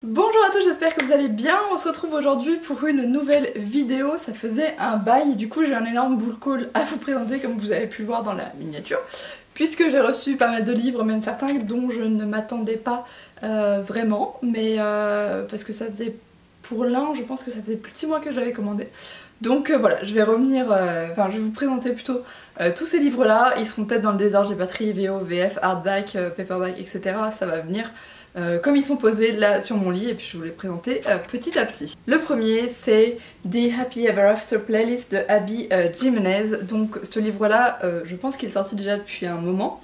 Bonjour à tous, j'espère que vous allez bien. On se retrouve aujourd'hui pour une nouvelle vidéo. Ça faisait un bail, du coup j'ai un énorme boule call à vous présenter comme vous avez pu le voir dans la miniature, puisque j'ai reçu pas mal de livres, même certains dont je ne m'attendais pas vraiment, mais parce que ça faisait, pour l'un, je pense que ça faisait plus de 6 mois que je l'avais commandé. Donc voilà, je vais revenir, je vais vous présenter plutôt tous ces livres là. Ils seront peut-être dans le désordre, j'ai pas trié VO, VF, hardback, paperback, etc. Ça va venir comme ils sont posés là sur mon lit, et puis je vais vous les présenter petit à petit. Le premier c'est The Happy Ever After Playlist de Abby Jimenez. Donc ce livre là, je pense qu'il est sorti déjà depuis un moment,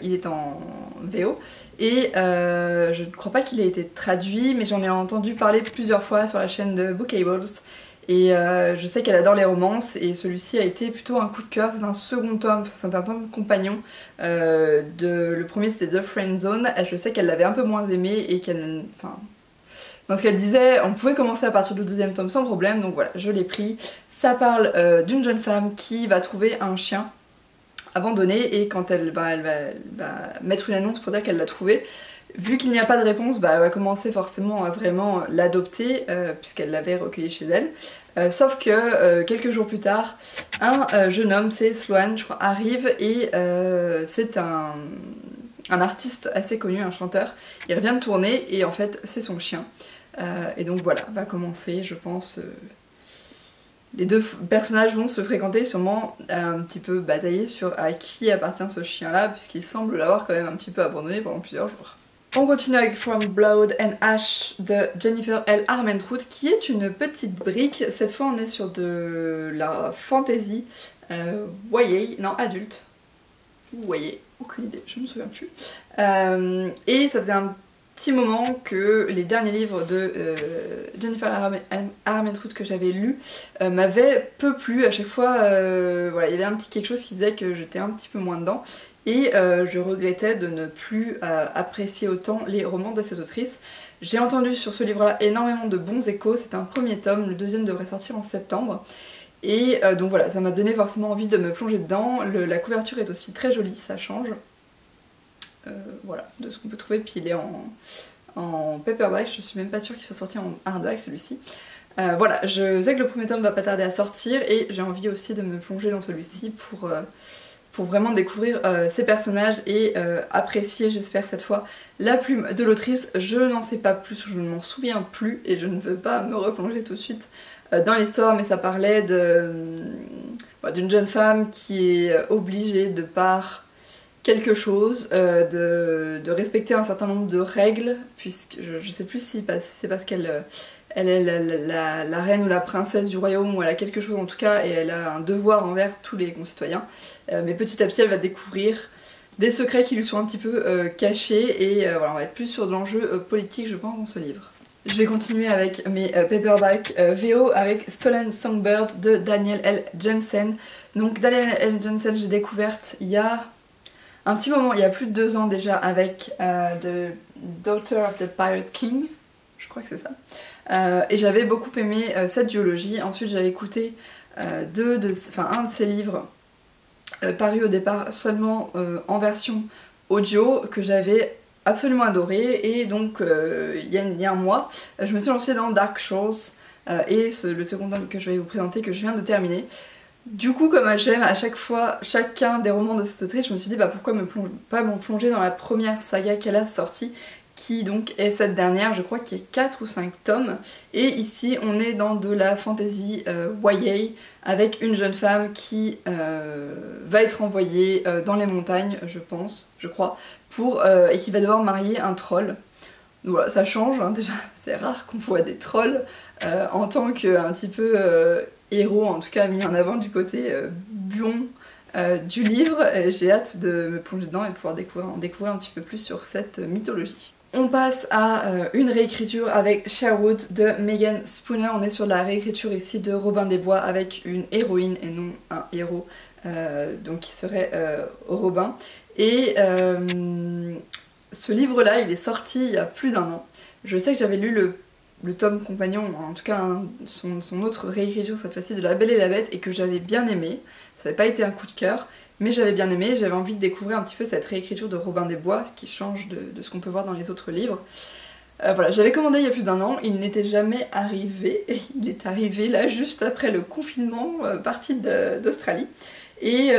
il est en VO, et je ne crois pas qu'il ait été traduit, mais j'en ai entendu parler plusieurs fois sur la chaîne de Bookables. Et je sais qu'elle adore les romances, et celui-ci a été plutôt un coup de cœur. C'est un second tome, c'est un tome compagnon. Le premier c'était The Friend Zone. Je sais qu'elle l'avait un peu moins aimé et qu'elle... Enfin, dans ce qu'elle disait, on pouvait commencer à partir du deuxième tome sans problème, donc voilà, je l'ai pris. Ça parle d'une jeune femme qui va trouver un chien abandonné, et quand elle va mettre une annonce pour dire qu'elle l'a trouvé, vu qu'il n'y a pas de réponse, elle va commencer forcément à vraiment l'adopter, puisqu'elle l'avait recueilli chez elle. Sauf que quelques jours plus tard, un jeune homme, c'est Sloan, je crois, arrive, et c'est un artiste assez connu, un chanteur. Il revient de tourner, et en fait c'est son chien. Et donc voilà, va commencer, je pense... Les deux personnages vont se fréquenter, sûrement un petit peu batailler sur à qui appartient ce chien là, puisqu'il semble l'avoir quand même un petit peu abandonné pendant plusieurs jours. On continue avec From Blood and Ash de Jennifer L. Armentrout, qui est une petite brique. Cette fois on est sur de la fantasy YA, non adulte, ou YA, aucune idée, je me souviens plus. Et ça faisait un petit moment que les derniers livres de Jennifer Armentrout que j'avais lus m'avaient peu plu. À chaque fois, voilà, il y avait un petit quelque chose qui faisait que j'étais un petit peu moins dedans. Et je regrettais de ne plus apprécier autant les romans de cette autrice. J'ai entendu sur ce livre-là énormément de bons échos. C'est un premier tome, le deuxième devrait sortir en septembre. Et donc voilà, ça m'a donné forcément envie de me plonger dedans. La couverture est aussi très jolie, ça change. Voilà, de ce qu'on peut trouver. Puis il est en paperback, je suis même pas sûre qu'il soit sorti en hardback celui-ci. Voilà, je sais que le premier tome va pas tarder à sortir, et j'ai envie aussi de me plonger dans celui-ci pour vraiment découvrir ces personnages et apprécier, j'espère cette fois, la plume de l'autrice. Je n'en sais pas plus, je ne m'en souviens plus, et je ne veux pas me replonger tout de suite dans l'histoire, mais ça parlait d'une jeune femme qui est obligée, de par quelque chose, de respecter un certain nombre de règles, puisque je sais plus si c'est parce qu'elle elle est la reine ou la princesse du royaume, ou elle a quelque chose en tout cas, et elle a un devoir envers tous les concitoyens. Mais petit à petit elle va découvrir des secrets qui lui sont un petit peu cachés, et voilà, on va être plus sur de l'enjeu politique je pense dans ce livre. Je vais continuer avec mes paperbacks VO avec Stolen Songbirds de Danielle L. Jensen. Donc Danielle L. Jensen, j'ai découverte il y a un petit moment, il y a plus de 2 ans déjà, avec The Daughter of the Pirate King, je crois que c'est ça. Et j'avais beaucoup aimé cette duologie. Ensuite j'avais écouté un de ses livres paru au départ seulement en version audio, que j'avais absolument adoré, et donc il y a un mois, je me suis lancée dans Dark Shores, et le second tome que je vais vous présenter, que je viens de terminer. Du coup, comme j'aime à chaque fois chacun des romans de cette autrice, je me suis dit pourquoi pas me plonger dans la première saga qu'elle a sortie, qui donc est cette dernière, je crois qu'il y a 4 ou 5 tomes. Et ici on est dans de la fantasy YA, avec une jeune femme qui va être envoyée dans les montagnes, je crois, et qui va devoir marier un troll. Donc voilà, ça change, hein, déjà c'est rare qu'on voit des trolls en tant qu'un petit peu héros, en tout cas mis en avant du côté bon du livre. J'ai hâte de me plonger dedans et de pouvoir découvrir un petit peu plus sur cette mythologie. On passe à une réécriture avec Sherwood de Megan Spooner. On est sur la réécriture ici de Robin des Bois, avec une héroïne et non un héros, donc qui serait Robin. Et ce livre-là, il est sorti il y a plus d'1 an. Je sais que j'avais lu le tome compagnon, en tout cas son autre réécriture cette fois-ci, de La Belle et la Bête, et que j'avais bien aimé. Ça n'avait pas été un coup de cœur, mais j'avais bien aimé. J'avais envie de découvrir un petit peu cette réécriture de Robin des Bois, qui change de ce qu'on peut voir dans les autres livres. Voilà, j'avais commandé il y a plus d'1 an, il n'était jamais arrivé, et il est arrivé là juste après le confinement, parti d'Australie. Et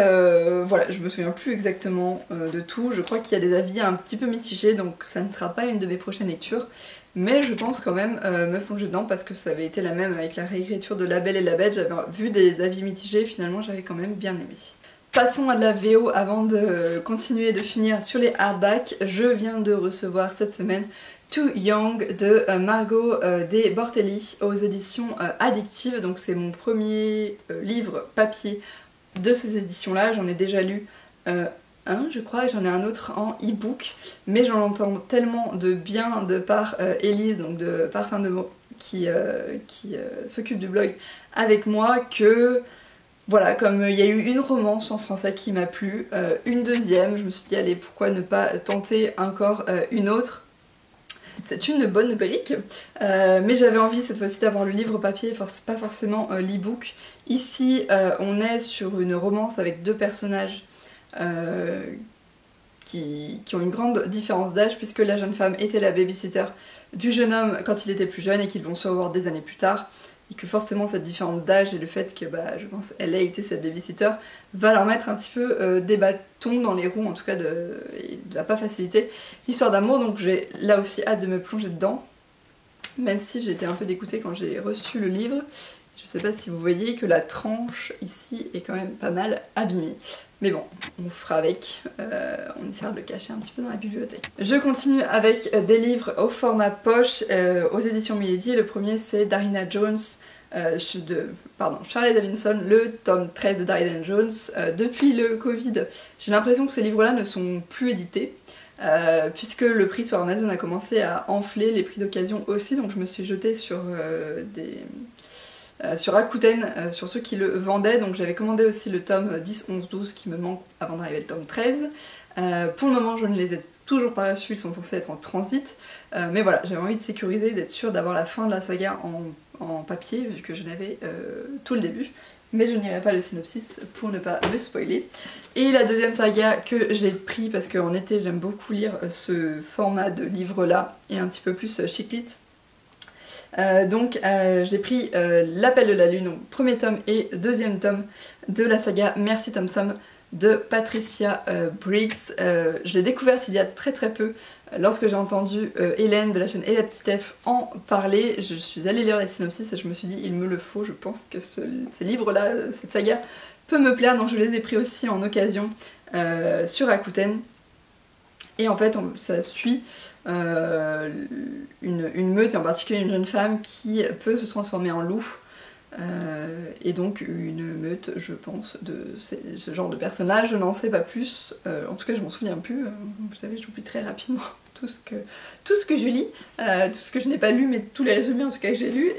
voilà, je me souviens plus exactement de tout, je crois qu'il y a des avis un petit peu mitigés, donc ça ne sera pas une de mes prochaines lectures. Mais je pense quand même me plonger dedans parce que ça avait été la même avec la réécriture de La Belle et la Bête, j'avais vu des avis mitigés, finalement j'avais quand même bien aimé. Passons à de la VO avant de continuer de finir sur les hardbacks. Je viens de recevoir cette semaine Too Young de Margot De Bortelli aux éditions Addictive. Donc c'est mon premier livre papier de ces éditions là, j'en ai déjà lu un je crois, et j'en ai un autre en e-book, mais j'en entends tellement de bien de par Elise, donc de Parfum de mots, qui s'occupe du blog avec moi, que voilà, comme il y a eu une romance en français qui m'a plu, une deuxième, je me suis dit allez pourquoi ne pas tenter encore une autre. C'est une bonne brique, mais j'avais envie cette fois-ci d'avoir le livre papier, pas forcément l'e-book. Ici on est sur une romance avec deux personnages qui ont une grande différence d'âge, puisque la jeune femme était la babysitter du jeune homme quand il était plus jeune et qu'ils vont se revoir des années plus tard, et que forcément cette différence d'âge et le fait que je pense elle a été cette babysitter va leur mettre un petit peu des bâtons dans les roues, en tout cas et ne va pas faciliter l'histoire d'amour. Donc j'ai là aussi hâte de me plonger dedans, même si j'ai été un peu dégoûtée quand j'ai reçu le livre. Je sais pas si vous voyez que la tranche ici est quand même pas mal abîmée. Mais bon, on fera avec, on essaiera de le cacher un petit peu dans la bibliothèque. Je continue avec des livres au format poche aux éditions Milady. Le premier c'est Darina Jones, Charlie Davidson, le tome 13 de Darina Jones. Depuis le Covid, j'ai l'impression que ces livres-là ne sont plus édités. Puisque le prix sur Amazon a commencé à enfler, les prix d'occasion aussi, donc je me suis jetée sur sur Rakuten, sur ceux qui le vendaient, donc j'avais commandé aussi le tome 10, 11, 12 qui me manque avant d'arriver le tome 13. Pour le moment je ne les ai toujours pas reçus, ils sont censés être en transit, mais voilà, j'avais envie de sécuriser, d'être sûre d'avoir la fin de la saga en papier, vu que je n'avais tout le début, mais je n'irai pas le synopsis pour ne pas le spoiler. Et la deuxième saga que j'ai pris, parce qu'en été j'aime beaucoup lire ce format de livre là, et un petit peu plus chic-lit. Donc j'ai pris L'Appel de la Lune, donc premier tome et deuxième tome de la saga Merci Thompson de Patricia Briggs. Je l'ai découverte il y a très peu lorsque j'ai entendu Hélène de la chaîne Et la Petite F en parler. Je suis allée lire les synopsis et je me suis dit il me le faut, je pense que ces livres-là, cette saga peut me plaire, donc je les ai pris aussi en occasion sur Rakuten. Et en fait ça suit une meute, et en particulier une jeune femme qui peut se transformer en loup, et donc une meute, je pense, de ce genre de personnage. Je n'en sais pas plus, en tout cas je m'en souviens plus, vous savez j'oublie très rapidement tout ce que je lis, tout ce que je n'ai pas lu, mais tous les résumés en tout cas que j'ai lus,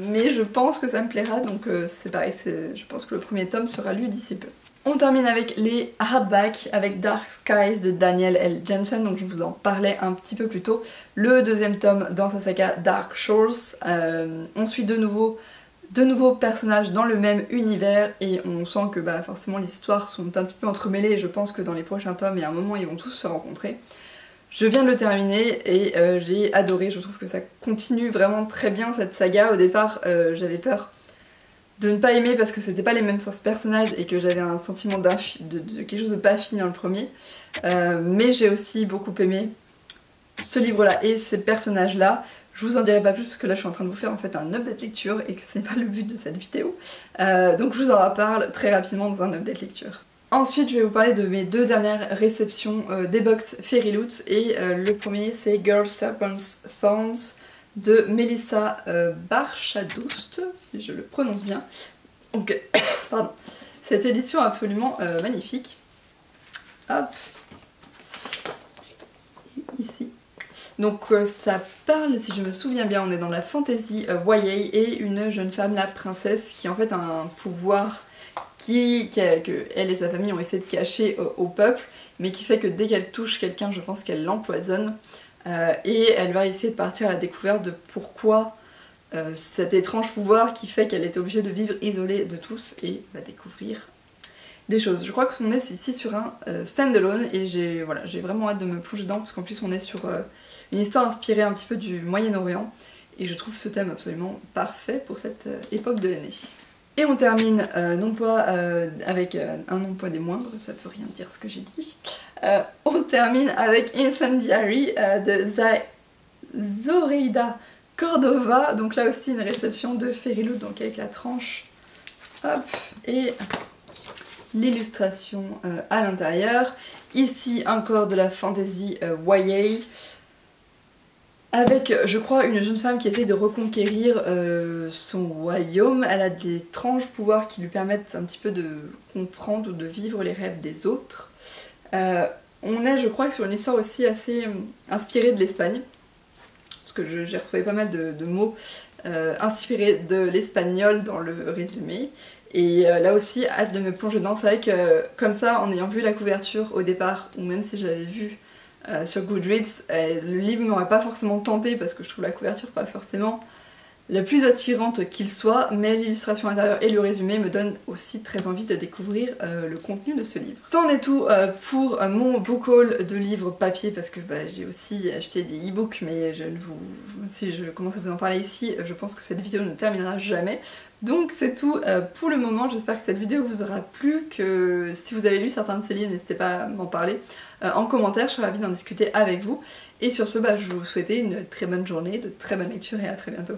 mais je pense que ça me plaira, donc c'est pareil, je pense que le premier tome sera lu d'ici peu. On termine avec les hardbacks avec Dark Skies de Daniel L. Jensen, donc je vous en parlais un petit peu plus tôt. Le deuxième tome dans sa saga Dark Shores. On suit de nouveaux personnages dans le même univers et on sent que forcément les histoires sont un petit peu entremêlées, et je pense que dans les prochains tomes, il y a un moment ils vont tous se rencontrer. Je viens de le terminer et j'ai adoré, je trouve que ça continue vraiment très bien cette saga. Au départ j'avais peur de ne pas aimer parce que c'était pas les mêmes personnages et que j'avais un sentiment de quelque chose de pas fini dans le premier, mais j'ai aussi beaucoup aimé ce livre là et ces personnages là. Je vous en dirai pas plus parce que là je suis en train de vous faire en fait un update lecture et que ce n'est pas le but de cette vidéo, donc je vous en reparle très rapidement dans un update lecture. Ensuite je vais vous parler de mes deux dernières réceptions des box Fairyloot, et le premier c'est Girl Serpents Thorns de Melissa Barchadoust, si je le prononce bien. Donc, pardon, cette édition absolument magnifique. Hop, ici. Donc ça parle, si je me souviens bien, on est dans la fantasy YA, et une jeune femme, la princesse, qui en fait a un pouvoir que elle et sa famille ont essayé de cacher au peuple, mais qui fait que dès qu'elle touche quelqu'un, je pense qu'elle l'empoisonne. Et elle va essayer de partir à la découverte de pourquoi cet étrange pouvoir qui fait qu'elle est obligée de vivre isolée de tous, et va découvrir des choses. Je crois qu'on est ici sur un stand-alone et j'ai vraiment hâte de me plonger dedans parce qu'en plus on est sur une histoire inspirée un petit peu du Moyen-Orient et je trouve ce thème absolument parfait pour cette époque de l'année. Et on termine non pas avec un non pas des moindres, ça veut rien dire ce que j'ai dit. On termine avec Incendiary de Zoraida Cordova, donc là aussi une réception de Fairyloot, donc avec la tranche, hop, et l'illustration à l'intérieur. Ici encore de la fantasy YA, avec je crois une jeune femme qui essaie de reconquérir son royaume. Elle a des étranges pouvoirs qui lui permettent un petit peu de comprendre ou de vivre les rêves des autres. On est je crois sur une histoire aussi assez inspirée de l'Espagne, parce que j'ai retrouvé pas mal de mots inspirés de l'espagnol dans le résumé. Et là aussi, hâte de me plonger dedans. C'est vrai que comme ça, en ayant vu la couverture au départ, ou même si j'avais vu sur Goodreads, le livre m'aurait pas forcément tenté parce que je trouve la couverture pas forcément la plus attirante qu'il soit, mais l'illustration intérieure et le résumé me donnent aussi très envie de découvrir le contenu de ce livre. C'en est tout pour mon book haul de livres papier, parce que j'ai aussi acheté des e-books, mais si je commence à vous en parler ici, je pense que cette vidéo ne terminera jamais. Donc c'est tout pour le moment, j'espère que cette vidéo vous aura plu, que si vous avez lu certains de ces livres, n'hésitez pas à m'en parler en commentaire, je serais ravie d'en discuter avec vous. Et sur ce, je vais vous souhaiter une très bonne journée, de très bonnes lectures et à très bientôt.